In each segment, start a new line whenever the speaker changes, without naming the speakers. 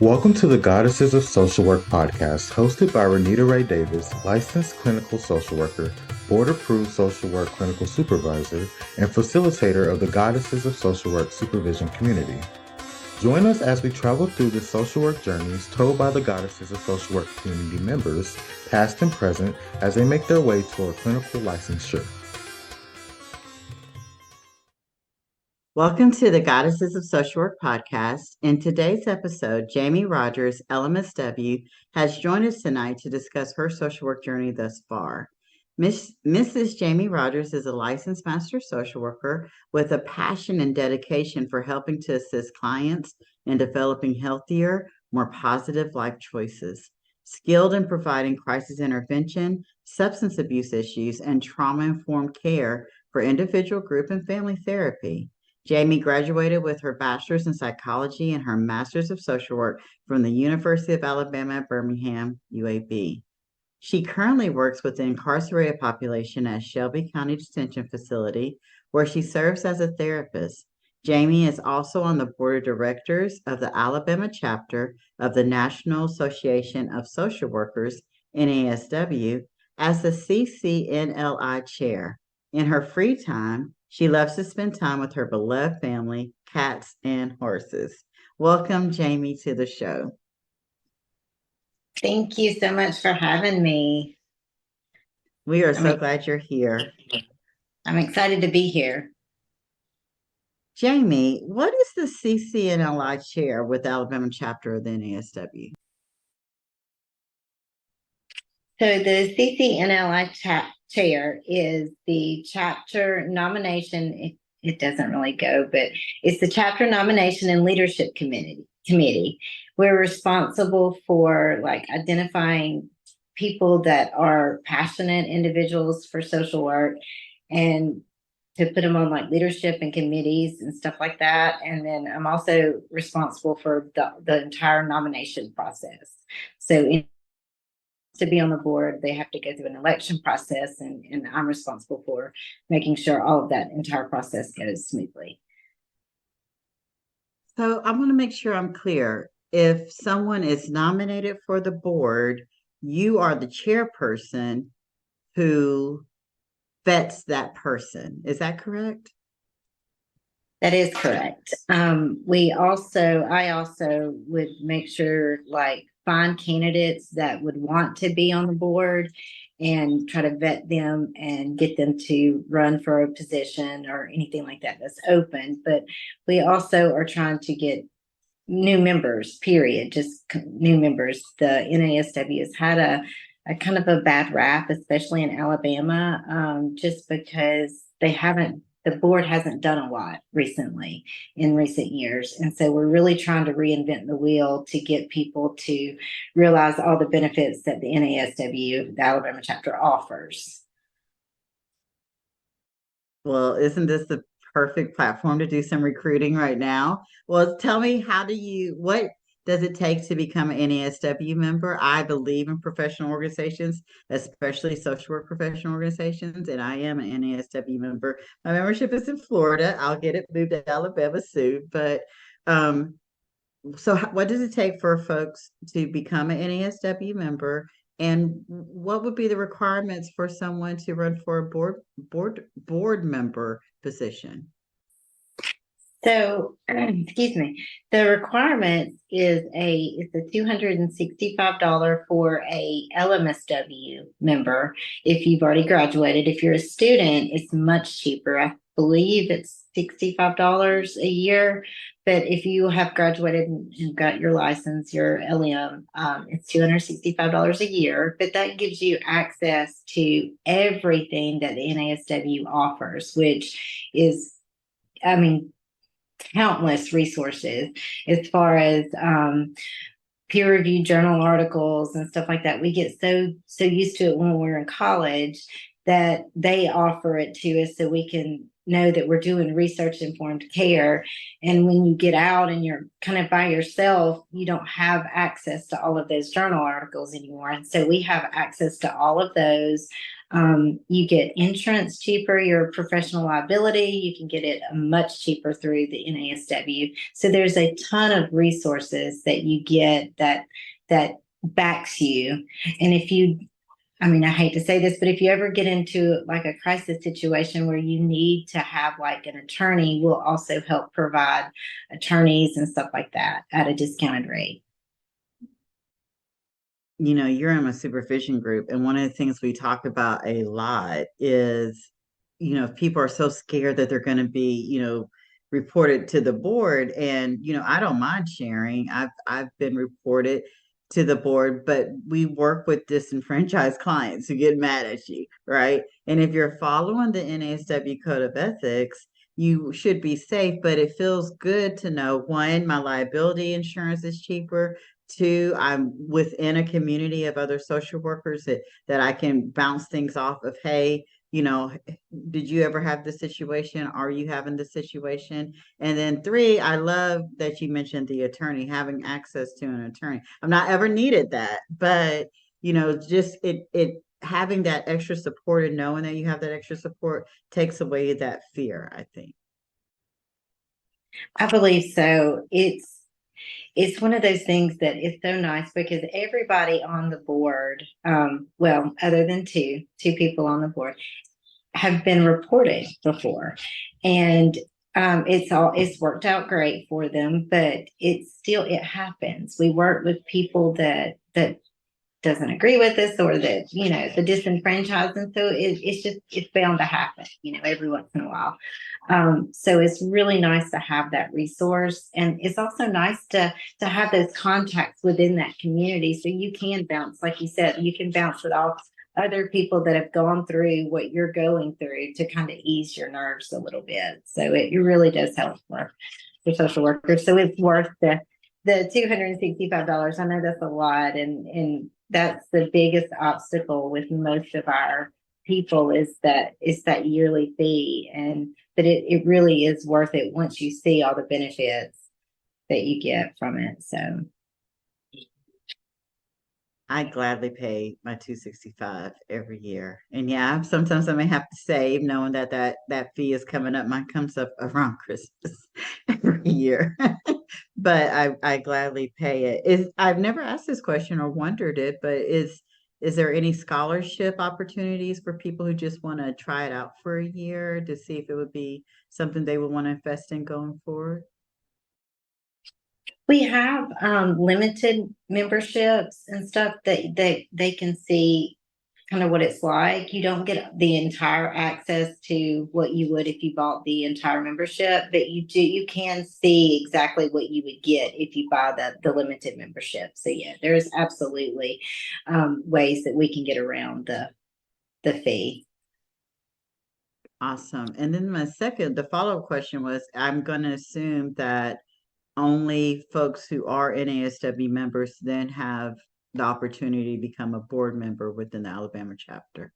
Welcome to the Goddesses of Social Work podcast, hosted by Renita Ray Davis, licensed clinical social worker, board-approved social work clinical supervisor, and facilitator of the Goddesses of Social Work supervision community. Join us as we travel through the social work journeys told by the Goddesses of Social Work community members, past and present, as they make their way toward clinical licensure.
Welcome to the Goddesses of Social Work podcast. In today's episode, Jamie Rogers, LMSW, has joined us tonight to discuss her social work journey thus far. Mrs. Jamie Rogers is a licensed master social worker with a passion and dedication for helping to assist clients in developing healthier, more positive life choices. Skilled in providing crisis intervention, substance abuse issues, and trauma-informed care for individual, group, and family therapy. Jamie graduated with her bachelor's in psychology and her master's of social work from the University of Alabama at Birmingham, UAB. She currently works with the incarcerated population at Shelby County Detention Facility, where she serves as a therapist. Jamie is also on the board of directors of the Alabama chapter of the National Association of Social Workers, NASW, as the CCNLI chair. In her free time, she loves to spend time with her beloved family, cats, and horses. Welcome, Jamie, to the show.
Thank you so much for having me.
We are so glad you're here.
I'm excited to be here.
Jamie, what is the CCNLI chair with Alabama chapter of the NASW?
So the CCNLI chair is the chapter nomination. It doesn't really go, but it's the chapter nomination and leadership committee. We're responsible for identifying people that are passionate individuals for social work and to put them on leadership and committees and stuff like that. And then I'm also responsible for the entire nomination process. So to be on the board, they have to go through an election process, and I'm responsible for making sure all of that entire process goes smoothly.
So I want to make sure I'm clear. If someone is nominated for the board, you are the chairperson who vets that person. Is that correct?
That is correct. I also would make sure find candidates that would want to be on the board and try to vet them and get them to run for a position or anything like that that's open. But we also are trying to get new members, period, just new members. The NASW has had a kind of a bad rap, especially in Alabama, just because the board hasn't done a lot recently in recent years. And so we're really trying to reinvent the wheel to get people to realize all the benefits that the NASW, the Alabama chapter, offers.
Well, isn't this the perfect platform to do some recruiting right now? Well, tell me, what does it take to become an NASW member? I believe in professional organizations, especially social work professional organizations, and I am an NASW member. My membership is in Florida. I'll get it moved to Alabama soon. But so what does it take for folks to become an NASW member? And what would be the requirements for someone to run for a board member position?
So, excuse me, the requirement is it's a $265 for a LMSW member if you've already graduated. If you're a student, it's much cheaper. I believe it's $65 a year. But if you have graduated and got your license, your LM, it's $265 a year. But that gives you access to everything that the NASW offers, which is, countless resources as far as peer-reviewed journal articles and stuff like that. We get so used to it when we're in college that they offer it to us so we can know that we're doing research informed care. And when you get out and you're kind of by yourself, you don't have access to all of those journal articles anymore. And so we have access to all of those. You get insurance cheaper, your professional liability, you can get it much cheaper through the NASW. So there's a ton of resources that you get that backs you. And if you, I mean, I hate to say this, but if you ever get into like a crisis situation where you need to have like an attorney, we'll also help provide attorneys and stuff like that at a discounted rate.
You know, you're in a supervision group, and one of the things we talk about a lot is, you know, if people are so scared that they're going to be, you know, reported to the board. And, you know, I don't mind sharing. I've been reported to the board, but we work with disenfranchised clients who get mad at you, right? And if you're following the NASW Code of Ethics, you should be safe, but it feels good to know, one, my liability insurance is cheaper. Two, I'm within a community of other social workers that I can bounce things off of. Hey, you know, did you ever have this situation? Are you having this situation? And then three, I love that you mentioned the attorney, having access to an attorney. I've not ever needed that, but you know, just it having that extra support and knowing that you have that extra support takes away that fear, I think.
I believe so. It's one of those things that is so nice because everybody on the board, well, other than two people on the board, have been reported before, and it's worked out great for them. But it happens. We work with people that doesn't agree with us, or that, you know, the disenfranchised, and so it's bound to happen, you know, every once in a while. So it's really nice to have that resource, and it's also nice to have those contacts within that community, so you can bounce, like you said, you can bounce it off other people that have gone through what you're going through to kind of ease your nerves a little bit. So it really does help for social workers. So it's worth the $265. I know that's a lot, and that's the biggest obstacle with most of our people is that yearly fee, and but it really is worth it once you see all the benefits that you get from it. So
I gladly pay my 265 every year. And yeah, sometimes I may have to save knowing that fee is coming up. Mine comes up around Christmas every year. But I gladly pay it. I've never asked this question or wondered it, but is there any scholarship opportunities for people who just want to try it out for a year to see if it would be something they would want to invest in going forward?
we have limited memberships and stuff that they can see kind of what it's like. You don't get the entire access to what you would if you bought the entire membership, but you can see exactly what you would get if you buy the limited membership. So yeah, there's absolutely ways that we can get around the fee.
Awesome. And then the follow-up question was, I'm going to assume that only folks who are NASW members then have the opportunity to become a board member within the Alabama chapter.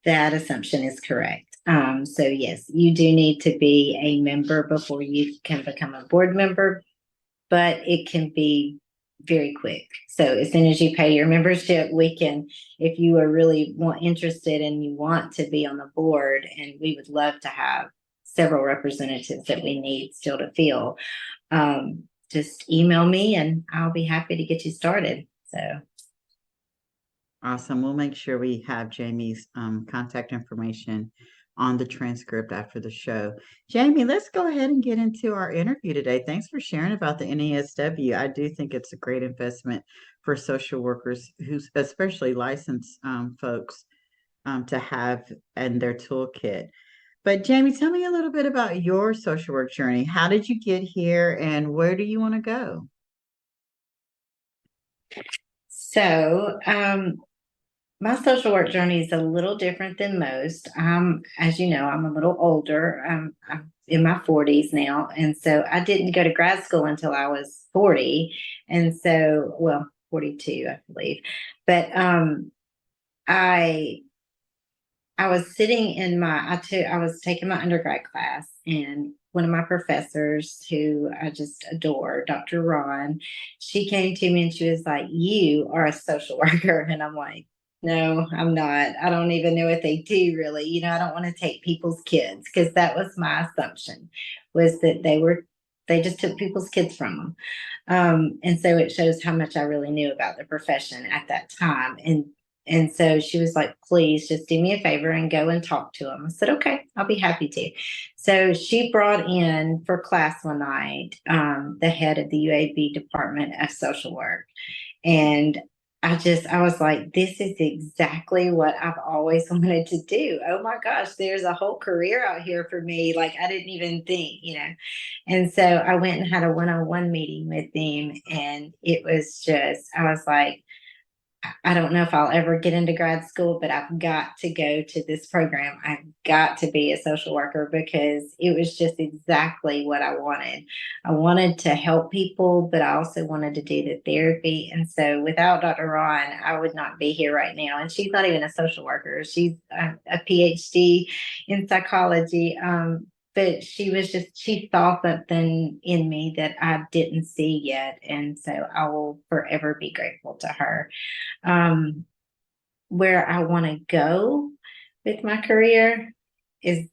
That assumption is correct. So yes, you do need to be a member before you can become a board member, but it can be very quick. So as soon as you pay your membership, we can, if you are really interested and you want to be on the board, and we would love to have several representatives that we need still to fill, just email me and I'll be happy to get you started. So
Awesome. We'll make sure we have Jamie's contact information on the transcript after the show. Jamie, let's go ahead and get into our interview today. Thanks for sharing about the NASW. I do think it's a great investment for social workers, especially licensed folks, to have in their toolkit. But Jamie, tell me a little bit about your social work journey. How did you get here, and where do you want to go?
So, my social work journey is a little different than most. As you know, I'm a little older. I'm in my 40s now. And so I didn't go to grad school until I was 40. And so, well, 42, I believe. But I I was sitting in I was taking my undergrad class, and one of my professors, who I just adore, Dr. Ron, she came to me and she was like, "You are a social worker." And I'm like, "No, I'm not. I don't even know what they do really. I don't want to take people's kids," because that was my assumption, was that they just took people's kids from them. And so it shows how much I really knew about the profession at that time. And so she was like, "Please just do me a favor and go and talk to him." I said, "Okay, I'll be happy to." So she brought in for class one night the head of the UAB Department of Social Work. And I was like, "This is exactly what I've always wanted to do. Oh my gosh, there's a whole career out here for me." Like, I didn't even think. And so I went and had a one-on-one meeting with him. And it was just, I was like, "I don't know if I'll ever get into grad school, but I've got to go to this program. I've got to be a social worker," because it was just exactly what I wanted. I wanted to help people, but I also wanted to do the therapy. And so without Dr. Ron, I would not be here right now. And she's not even a social worker. She's a PhD in psychology. But she saw something in me that I didn't see yet. And so I will forever be grateful to her. um, where I want to go with my career is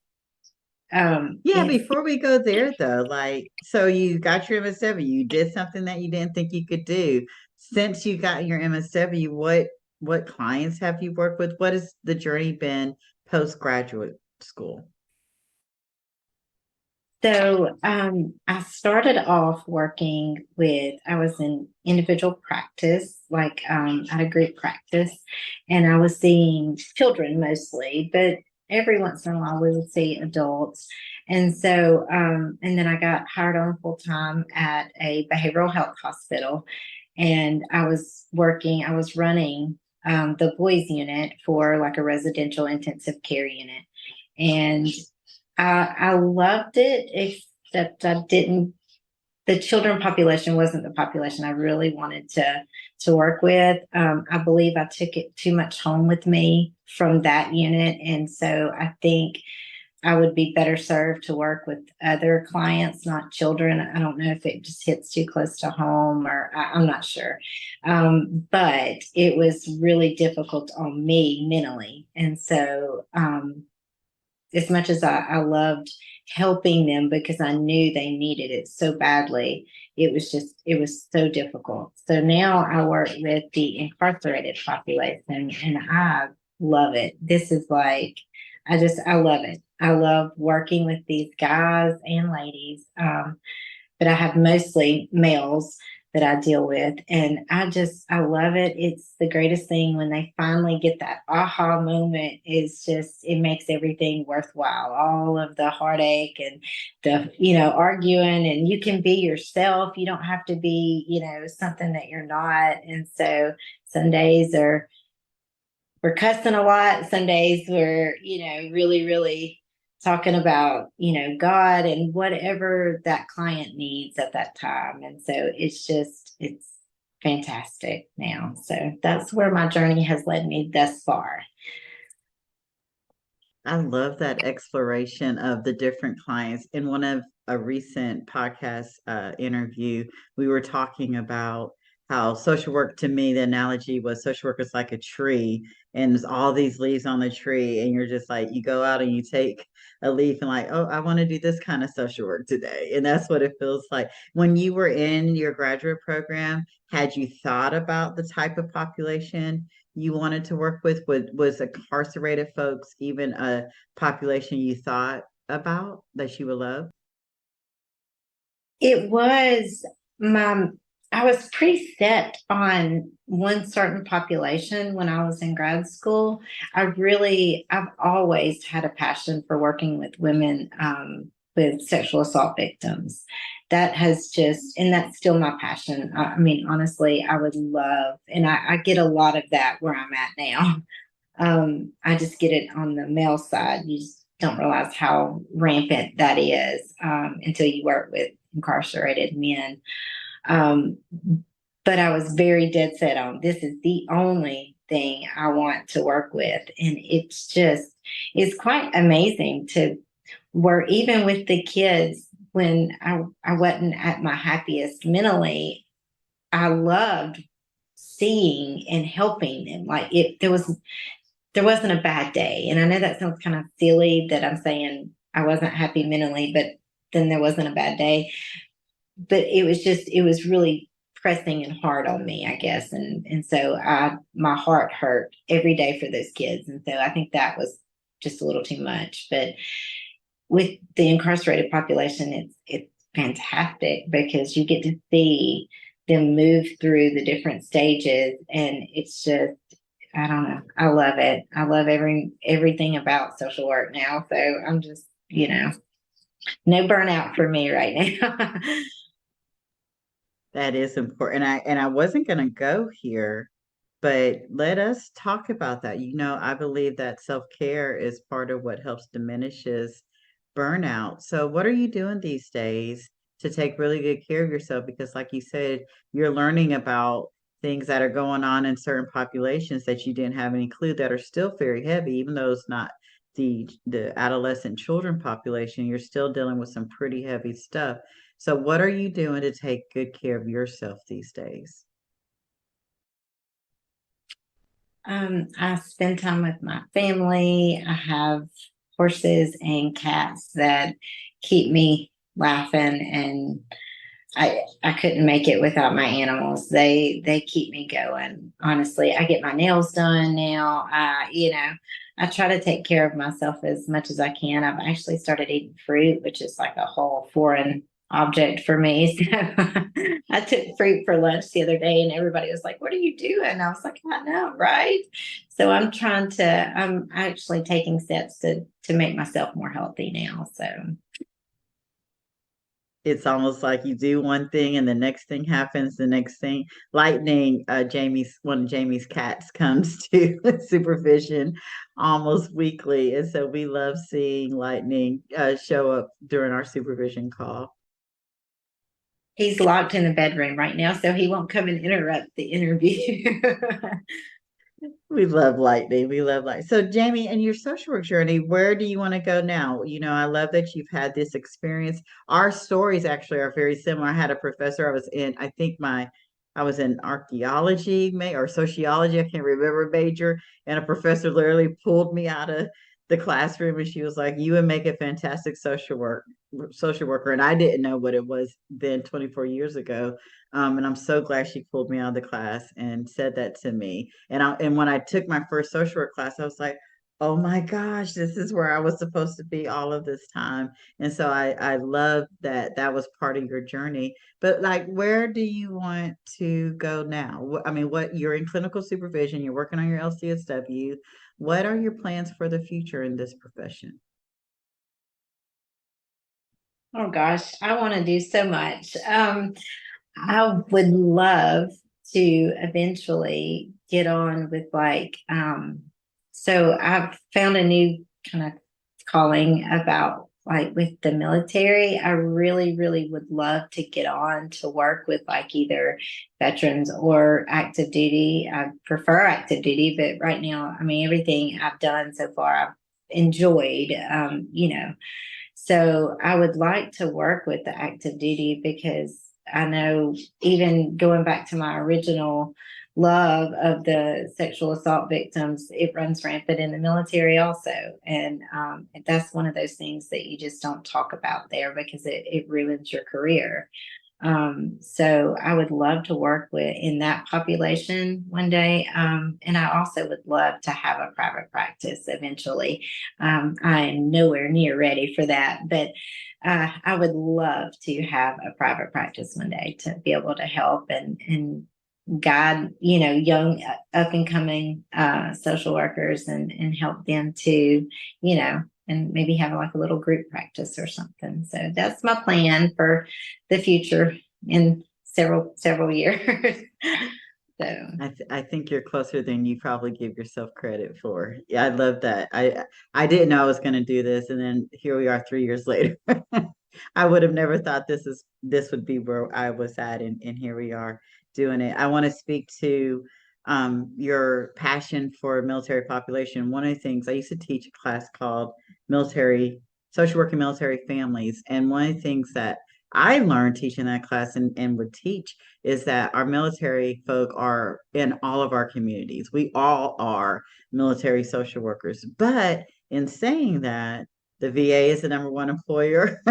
Yeah,
is
before we go there though, like, so you got your MSW, you did something that you didn't think you could do. Since you got your MSW, what clients have you worked with? What has the journey been postgraduate school?
so I started off I was in individual practice, like at a group practice, and I was seeing children mostly, but every once in a while we would see adults. And so and then I got hired on full time at a behavioral health hospital, and I was running the boys unit for like a residential intensive care unit. And I loved it, except the children population wasn't the population I really wanted to work with. I believe I took it too much home with me from that unit. And so I think I would be better served to work with other clients, not children. I don't know if it just hits too close to home, or I'm not sure. But it was really difficult on me mentally. And so as much as I loved helping them because I knew they needed it so badly, it was so difficult. So now I work with the incarcerated population, and I love it. This is like, I love it. I love working with these guys and ladies. But I have mostly males that I deal with. And I love it. It's the greatest thing when they finally get that aha moment. It makes everything worthwhile. All of the heartache and arguing, and you can be yourself. You don't have to be, something that you're not. And so some days we're cussing a lot. Some days we're, really, really talking about, God and whatever that client needs at that time. And so it's fantastic now. So that's where my journey has led me thus far.
I love that exploration of the different clients. In one of a recent podcast interview, we were talking about how social work, to me, the analogy was social work is like a tree, and there's all these leaves on the tree, and you're just like, you go out and you take a leaf and like, oh, I want to do this kind of social work today. And that's what it feels like. When you were in your graduate program, had you thought about the type of population you wanted to work with? Was incarcerated folks even a population you thought about that you would love?
It was my, I was pretty set on one certain population when I was in grad school. I've always had a passion for working with women with sexual assault victims. And that's still my passion. I mean, honestly, I would love, and I get a lot of that where I'm at now. I just get it on the male side. You just don't realize how rampant that is until you work with incarcerated men. Um, but I was very dead set on this is the only everything I want to work with. And it's quite amazing to work even with the kids when I wasn't at my happiest mentally. I loved seeing and helping them. Like there wasn't a bad day. And I know that sounds kind of silly that I'm saying I wasn't happy mentally, but then there wasn't a bad day. But it was really pressing and hard on me, I guess. And so my heart hurt every day for those kids. And so I think that was just a little too much. But with the incarcerated population, it's fantastic because you get to see them move through the different stages, and it's just, I don't know, I love it. I love everything about social work now. So I'm just, no burnout for me right now.
That is important. And I wasn't going to go here, but let us talk about that. I believe that self-care is part of what helps diminishes burnout. So what are you doing these days to take really good care of yourself? Because like you said, you're learning about things that are going on in certain populations that you didn't have any clue that are still very heavy, even though it's not the adolescent children population, you're still dealing with some pretty heavy stuff. So what are you doing to take good care of yourself these days?
I spend time with my family. I have horses and cats that keep me laughing, and I couldn't make it without my animals. They keep me going. Honestly, I get my nails done now. I try to take care of myself as much as I can. I've actually started eating fruit, which is like a whole foreign object for me. So I took fruit for lunch the other day, and everybody was like, "What are you doing?" I was like, "I know, right?" So I'm actually taking steps to make myself more healthy now. So
It's almost like you do one thing and the next thing happens, the next thing. Lightning, one of Jamie's cats comes to supervision almost weekly. And so we love seeing Lightning show up during our supervision call.
he's locked in the bedroom right now, so he won't come and interrupt the interview.
We love lightning. We love light. So, Jamie, in your social work journey, where do you want to go now? I love that you've had this experience. Our stories actually are very similar. I had a professor, I was in archaeology, or sociology, I can't remember major, and a professor literally pulled me out of the classroom and she was like, "You would make a fantastic social worker." And I didn't know what it was then 24 years ago. And I'm so glad she pulled me out of the class and said that to me. And when I took my first social work class, I was like, "Oh my gosh, this is where I was supposed to be all of this time." And so I love that that was part of your journey. But like, where do you want to go now? I mean, you're in clinical supervision, you're working on your LCSW. What are your plans for the future in this profession?
Oh gosh, I want to do so much. I would love to eventually get on with so I've found a new kind of calling about like with the military. I really, really would love to get on to work with like either veterans or active duty. I prefer active duty, but right now, I mean, everything I've done so far, I've enjoyed, so I would like to work with the active duty because I know even going back to my original love of the sexual assault victims, it runs rampant in the military also. And that's one of those things that you just don't talk about there because it ruins your career. So I would love to work with in that population one day. And I also would love to have a private practice eventually. I am nowhere near ready for that, but I would love to have a private practice one day to be able to help and guide, young up and coming social workers and help them to, and maybe have like a little group practice or something. So that's my plan for the future in several years. So
I think you're closer than you probably give yourself credit for. Yeah, I love that. I didn't know I was going to do this, and then here we are 3 years later. I would have never thought this would be where I was at, and here we are doing it. I want to speak to your passion for military population. One of the things I used to teach a class called military social work and military families. And one of the things that I learned teaching that class and would teach is that our military folk are in all of our communities. We all are military social workers. But in saying that, the VA is the number one employer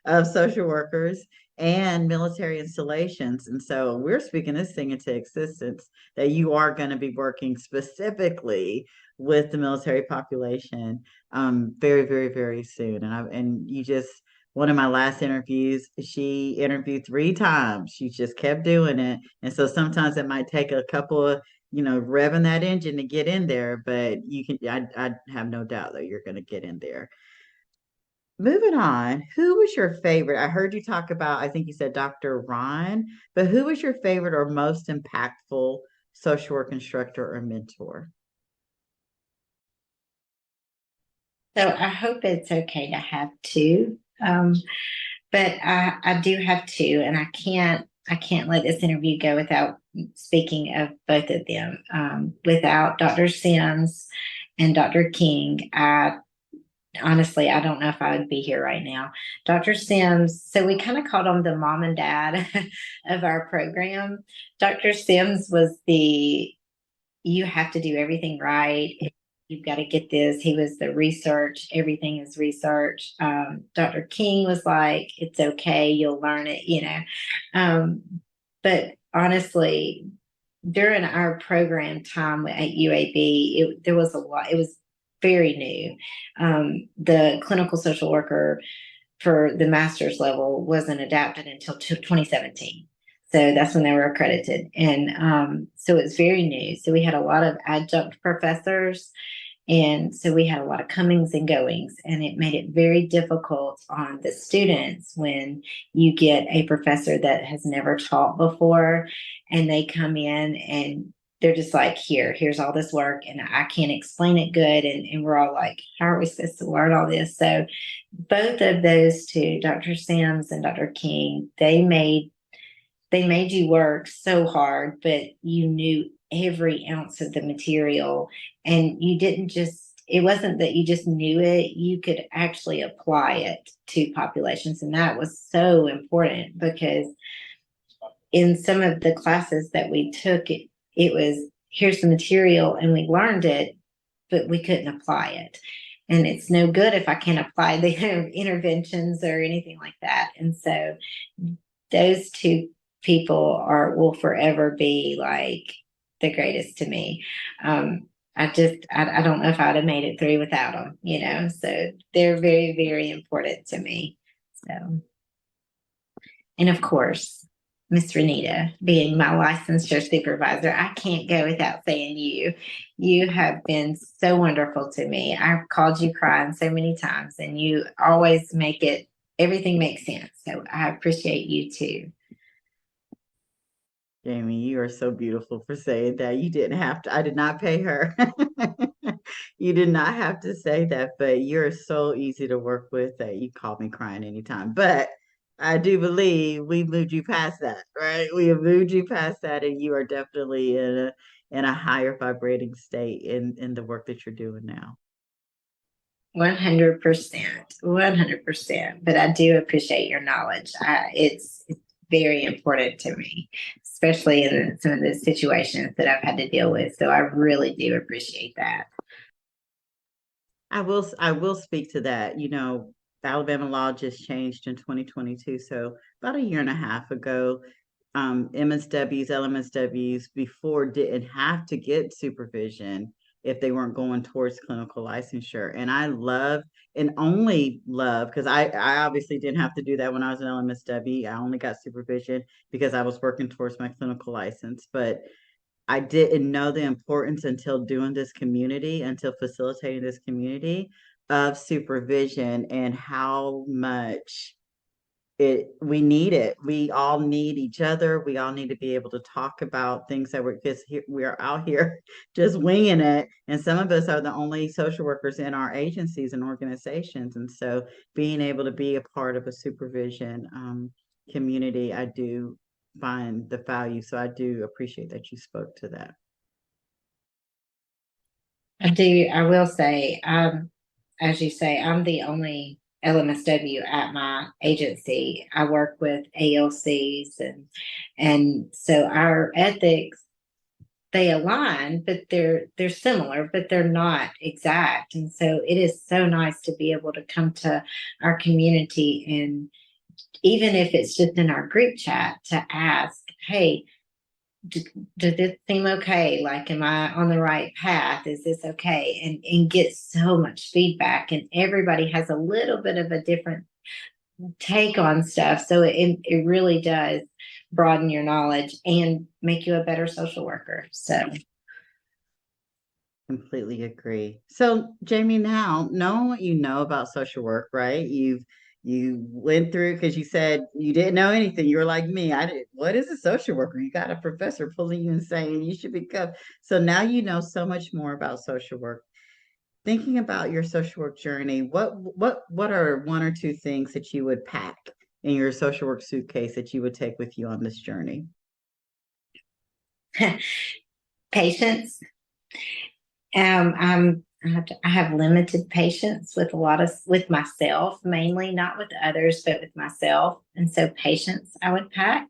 of social workers and military installations. And so we're speaking this thing into existence that you are going to be working specifically with the military population very, very, very soon. And you just one of my last interviews, she interviewed 3 times. She just kept doing it. And so sometimes it might take a couple of, revving that engine to get in there, but I have no doubt that you're going to get in there. Moving on, who was your favorite? I heard you talk about, I think you said Dr. Ron, but who was your favorite or most impactful social work instructor or mentor?
So I hope it's okay to have two. But I do have two, and I can't let this interview go without speaking of both of them. Without Dr. Sims and Dr. King, honestly, I don't know if I would be here right now. Dr. Sims, so we kind of called him the mom and dad of our program. Dr. Sims was you have to do everything right. You've got to get this. He was the research. Everything is research. Dr. King was like, it's okay. You'll learn it. But honestly, during our program time at UAB, there was a lot. It was very new. The clinical social worker for the master's level wasn't adapted until 2017. So that's when they were accredited. And so it's very new. So we had a lot of adjunct professors. And so we had a lot of comings and goings, and it made it very difficult on the students when you get a professor that has never taught before and they come in and they're just like, here's all this work and I can't explain it good. And we're all like, how are we supposed to learn all this? So both of those two, Dr. Sims and Dr. King, they made you work so hard, but you knew every ounce of the material, and it wasn't that you just knew it, you could actually apply it to populations. And that was so important because in some of the classes that we took, it was here's the material and we learned it, but we couldn't apply it. And it's no good if I can't apply the interventions or anything like that. And so those two people will forever be like the greatest to me. I don't know if I'd have made it through without them, so they're very, very important to me. So, and of course, Miss Renita, being my licensure supervisor, I can't go without saying you have been so wonderful to me. I've called you crying so many times and you always make everything makes sense. So I appreciate you too.
Jamie, you are so beautiful for saying that. You didn't have to, I did not pay her. You did not have to say that, but you're so easy to work with that you call me crying anytime. But I do believe we moved you past that, right? We have moved you past that, and you are definitely in a higher vibrating state in the work that you're doing now.
100%, 100%. But I do appreciate your knowledge. It's very important to me, especially in some of the situations that I've had to deal with. So I really do appreciate that.
I will speak to that. Alabama law just changed in 2022. So about a year and a half ago, MSWs, LMSWs before didn't have to get supervision if they weren't going towards clinical licensure. And I love and only love, because I obviously didn't have to do that when I was an LMSW. I only got supervision because I was working towards my clinical license. But I didn't know the importance until facilitating this community of supervision and how much we need it. We all need each other. We all need to be able to talk about things that we are out here just winging it. And some of us are the only social workers in our agencies and organizations. And so being able to be a part of a supervision community, I do find the value. So I do appreciate that you spoke to that.
I will say, as you say, I'm the only LMSW at my agency. I work with ALCs and so our ethics, they align, but they're similar, but they're not exact. And so it is so nice to be able to come to our community, and even if it's just in our group chat, to ask, hey, does this seem okay? Like, am I on the right path? Is this okay? And get so much feedback, and everybody has a little bit of a different take on stuff. So it really does broaden your knowledge and make you a better social worker. So
Completely agree. So, Jamie, now knowing what you know about social work, right? You went through because you said you didn't know anything. You were like me. I did. What is a social worker? You got a professor pulling you and saying you should become. So now you know so much more about social work. Thinking about your social work journey, what are one or two things that you would pack in your social work suitcase that you would take with you on this journey?
patience. I have limited patience with with myself, mainly, not with others, but with myself. And so patience I would pack.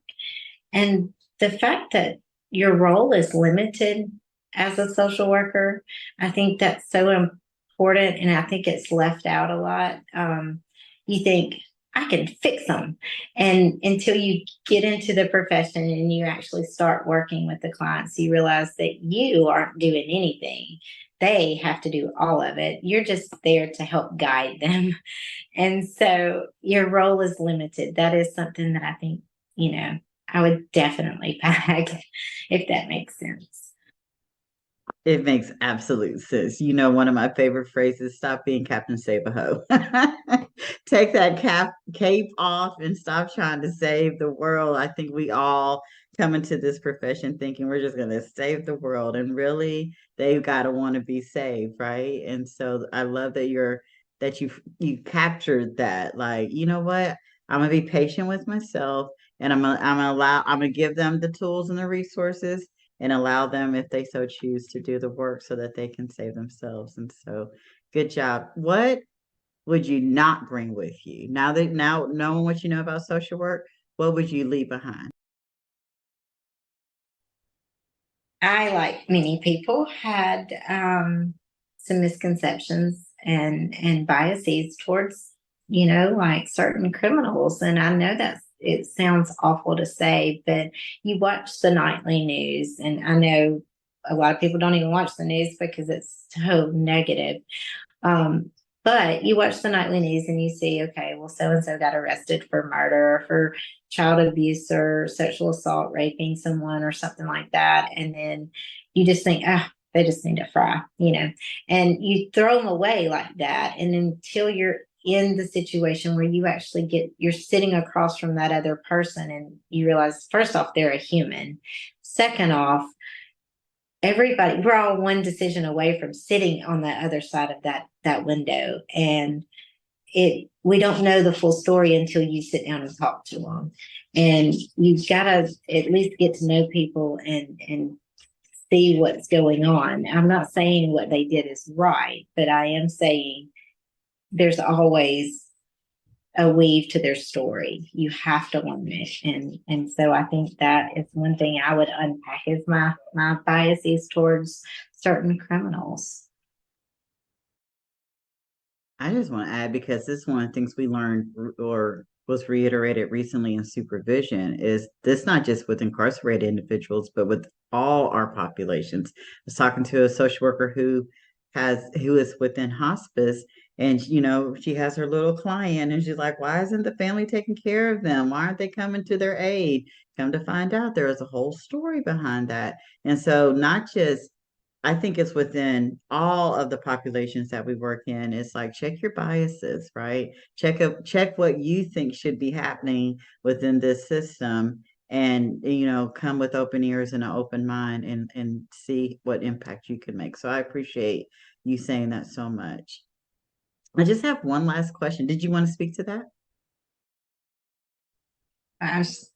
And the fact that your role is limited as a social worker, I think that's so important. And I think it's left out a lot. You think, I can fix them. And until you get into the profession and you actually start working with the clients, you realize that you aren't doing anything. They have to do all of it. You're just there to help guide them. And so your role is limited. That is something that I think, I would definitely pack, if that makes sense.
It makes absolute sense. You know, one of my favorite phrases, stop being Captain Save-A-Ho. Take that cape off and stop trying to save the world. I think we all come into this profession thinking we're just going to save the world. And really, they've got to want to be saved, right? And so I love that you captured that. Like, you know what? I'm gonna be patient with myself, and I'm gonna give them the tools and the resources and allow them, if they so choose, to do the work so that they can save themselves. And so, good job. What would you not bring with you? Now knowing what you know about social work, what would you leave behind?
I, like many people, had some misconceptions and biases towards, like certain criminals. And I know that it sounds awful to say, but you watch the nightly news, and I know a lot of people don't even watch the news because it's so negative. Um, but you watch the nightly news and you see, okay, well, so and so got arrested for murder, or for child abuse, or sexual assault, raping someone, or something like that. And then you just think, ah, they just need to fry. And you throw them away like that. And until you're in the situation where you're sitting across from that other person, and you realize, first off, they're a human. Second off, we're all one decision away from sitting on the other side of that window, and we don't know the full story until you sit down and talk to them. And you've got to at least get to know people and see what's going on. I'm not saying what they did is right, but I am saying there's always a weave to their story. You have to learn it. And so I think that is one thing I would unpack, is my biases towards certain criminals.
I just want to add, because this is one of the things we learned or was reiterated recently in supervision, is this not just with incarcerated individuals, but with all our populations. I was talking to a social worker who is within hospice, and she has her little client, and she's like, why isn't the family taking care of them? Why aren't they coming to their aid? Come to find out, there is a whole story behind that. And so, not just, I think it's within all of the populations that we work in. It's like, check your biases, right? Check what you think should be happening within this system, and come with open ears and an open mind, and see what impact you can make. So I appreciate you saying that so much. I just have one last question. Did you want to speak to that?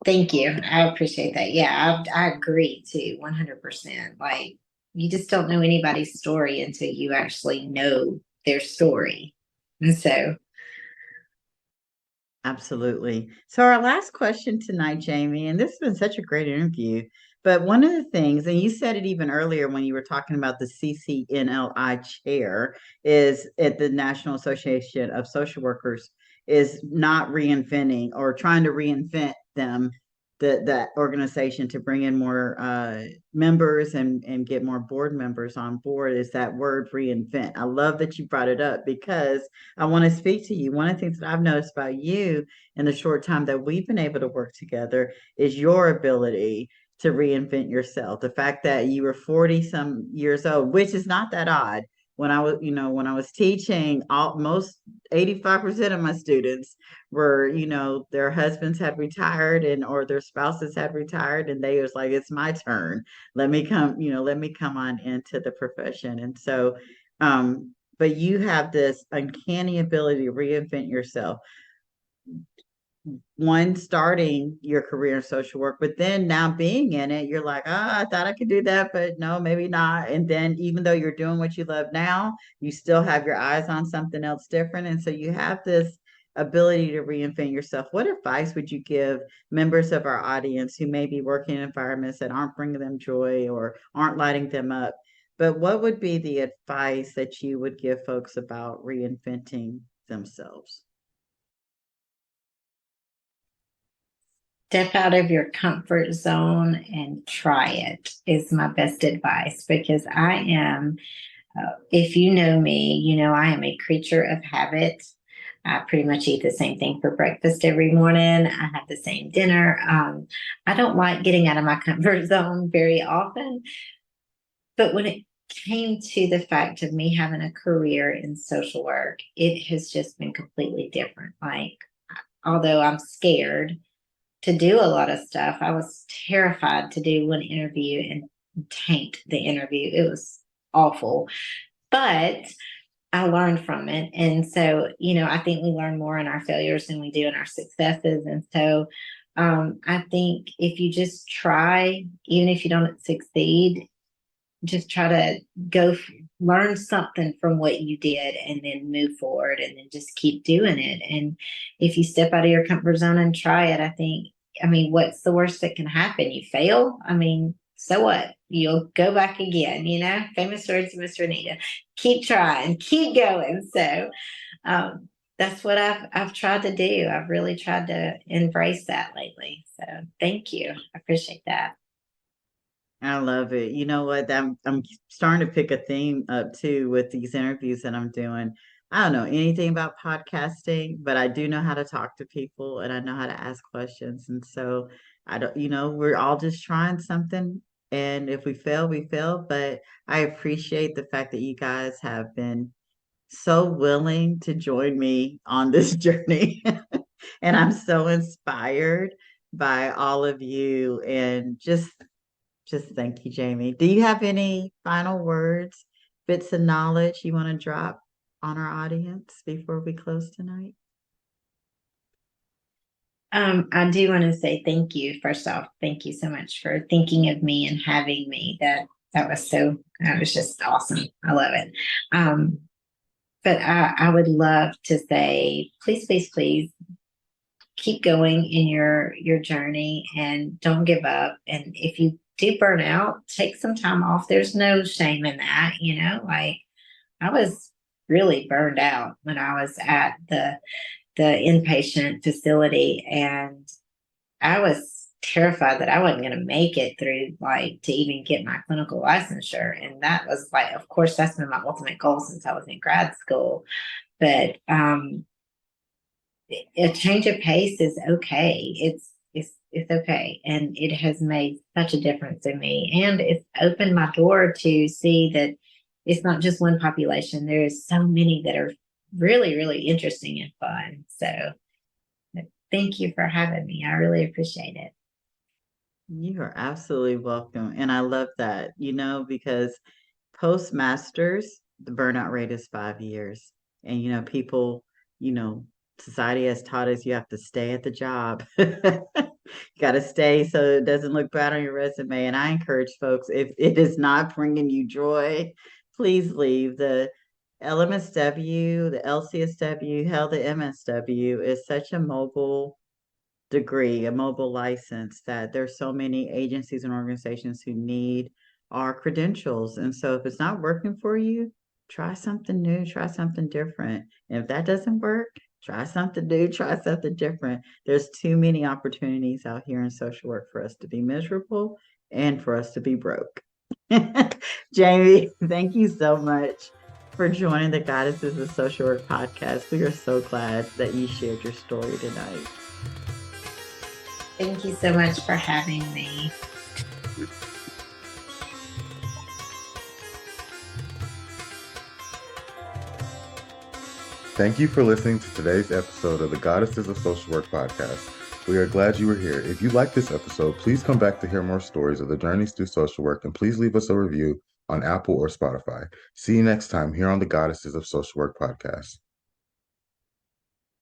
Thank you. I appreciate that. Yeah, I agree too, 100%. Like, you just don't know anybody's story until you actually know their story. And so,
Absolutely. So our last question tonight, Jamie, and this has been such a great interview, but one of the things, and you said it even earlier when you were talking about the CCNLI chair, is at the National Association of Social Workers, is not reinventing or trying to reinvent them, that organization to bring in more members and get more board members on board, is that word reinvent. I love that you brought it up because I want to speak to you. One of the things that I've noticed about you in the short time that we've been able to work together is your ability to reinvent yourself. The fact that you were 40 some years old, which is not that odd. When I was, when I was teaching, almost 85% of my students were, their husbands had retired and or their spouses had retired, and they was like, it's my turn. Let me come on into the profession. And so but you have this uncanny ability to reinvent yourself. One, starting your career in social work, but then now being in it, you're like, I thought I could do that, but no, maybe not. And then even though you're doing what you love now, you still have your eyes on something else different. And so you have this ability to reinvent yourself. What advice would you give members of our audience who may be working in environments that aren't bringing them joy or aren't lighting them up? But what would be the advice that you would give folks about reinventing themselves?
step out of your comfort zone and try it is my best advice, because I am, if you know me, you know I am a creature of habit. I pretty much eat the same thing for breakfast every morning. I have the same dinner. I don't like getting out of my comfort zone very often. But when it came to the fact of me having a career in social work, it has just been completely different. Like, although I'm scared to do a lot of stuff, I was terrified to do one interview and tanked the interview. It was awful. But I learned from it. And so, I think we learn more in our failures than we do in our successes. And so, I think if you just try, even if you don't succeed, just try to learn something from what you did and then move forward and then just keep doing it. And if you step out of your comfort zone and try it, I mean, what's the worst that can happen? You fail. I mean, so what? You'll go back again, famous words of Miss Renita. Keep trying, keep going. So that's what I've tried to do. I've really tried to embrace that lately. So thank you. I appreciate that.
I love it. You know what? I'm starting to pick a theme up too with these interviews that I'm doing. I don't know anything about podcasting, but I do know how to talk to people and I know how to ask questions. And so I don't, we're all just trying something. And if we fail, we fail. But I appreciate the fact that you guys have been so willing to join me on this journey. And I'm so inspired by all of you and just thank you, Jamie. Do you have any final words, bits of knowledge you want to drop on our audience before we close tonight?
I do want to say thank you. First off, thank you so much for thinking of me and having me. That was just awesome. I love it. But I would love to say, please, please, please keep going in your journey and don't give up. And if you do burn out, take some time off. There's no shame in that, like I was really burned out when I was at the inpatient facility, and I was terrified that I wasn't going to make it through, like, to even get my clinical licensure. And that was like, of course, that's been my ultimate goal since I was in grad school. But a change of pace is okay. It's okay, and it has made such a difference in me, and it's opened my door to see that it's not just one population. There's so many that are really, really interesting and fun. So thank you for having me. I really appreciate it.
You are absolutely welcome. And I love that, because postmasters, the burnout rate is 5 years. And, people, society has taught us you have to stay at the job. got to stay so it doesn't look bad on your resume. And I encourage folks, if it is not bringing you joy, please leave. The LMSW, the LCSW, hell, the MSW is such a mobile degree, a mobile license, that there's so many agencies and organizations who need our credentials. And so if it's not working for you, try something new, try something different. And if that doesn't work, try something new, try something different. There's too many opportunities out here in social work for us to be miserable and for us to be broke. Jamie, thank you so much for joining the Goddesses of Social Work podcast. We are so glad that you shared your story tonight.
Thank you so much for having me.
Thank you for listening to today's episode of the Goddesses of Social Work podcast. We are glad you were here. If you like this episode, please come back to hear more stories of the journeys through social work, and please leave us a review on Apple or Spotify. See you next time here on the Goddesses of Social Work podcast.